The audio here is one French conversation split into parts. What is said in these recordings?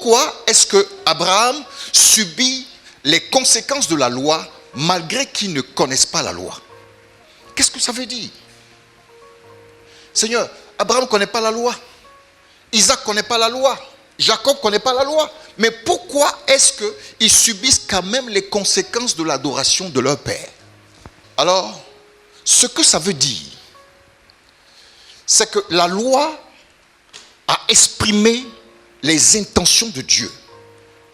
pourquoi est-ce que Abraham subit les conséquences de la loi malgré qu'il ne connaisse pas la loi? Qu'est-ce que ça veut dire? Seigneur, Abraham ne connaît pas la loi. Isaac ne connaît pas la loi. Jacob ne connaît pas la loi. Mais pourquoi est-ce qu'ils subissent quand même les conséquences de l'adoration de leur père? Alors, ce que ça veut dire, c'est que la loi a exprimé les intentions de Dieu,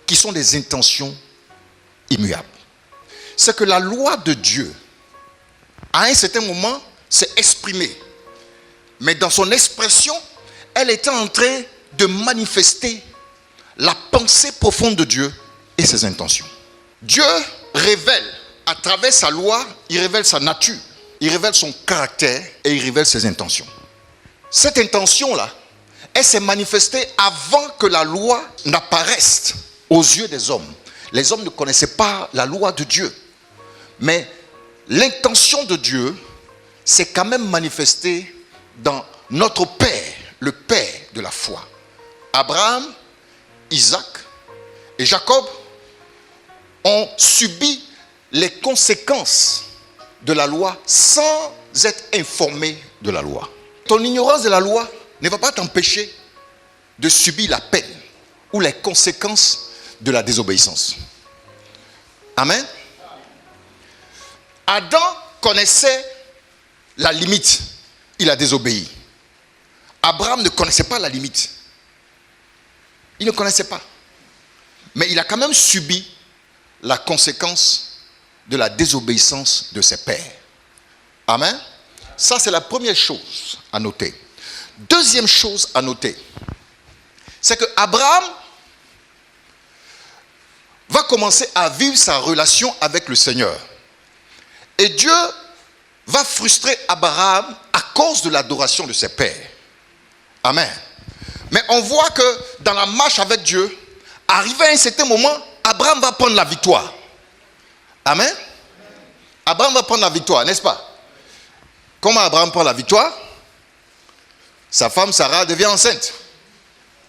qui sont des intentions immuables. C'est que la loi de Dieu, à un certain moment, s'est exprimée. Mais dans son expression, elle était en train de manifester la pensée profonde de Dieu et ses intentions. Dieu révèle, à travers sa loi, il révèle sa nature, il révèle son caractère et il révèle ses intentions. Cette intention-là, elle s'est manifestée avant que la loi n'apparaisse aux yeux des hommes. Les hommes ne connaissaient pas la loi de Dieu. Mais l'intention de Dieu s'est quand même manifestée dans notre Père, le Père de la foi. Abraham, Isaac et Jacob ont subi les conséquences de la loi sans être informés de la loi. Ton ignorance de la loi ne va pas t'empêcher de subir la peine ou les conséquences de la désobéissance. Amen. Adam connaissait la limite, il a désobéi. Abraham ne connaissait pas la limite. Il ne connaissait pas. Mais il a quand même subi la conséquence de la désobéissance de ses pères. Amen. Ça, c'est la première chose à noter. Deuxième chose à noter, c'est que Abraham va commencer à vivre sa relation avec le Seigneur. Et Dieu va frustrer Abraham à cause de l'adoration de ses pères. Amen. Mais on voit que dans la marche avec Dieu, arrivé à un certain moment, Abraham va prendre la victoire. Amen. Abraham va prendre la victoire, n'est-ce pas? Comment Abraham prend la victoire? Sa femme Sarah devient enceinte.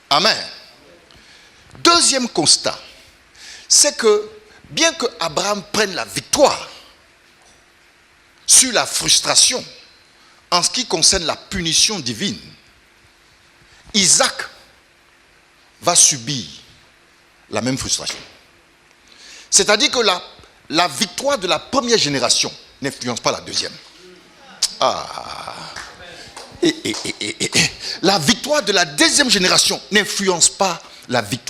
Amen. Deuxième constat, c'est que bien que Abraham prenne la victoire sur la frustration en ce qui concerne la punition divine, Isaac va subir la même frustration. C'est-à-dire que la victoire de la première génération n'influence pas la deuxième. La victoire de la deuxième génération n'influence pas la victoire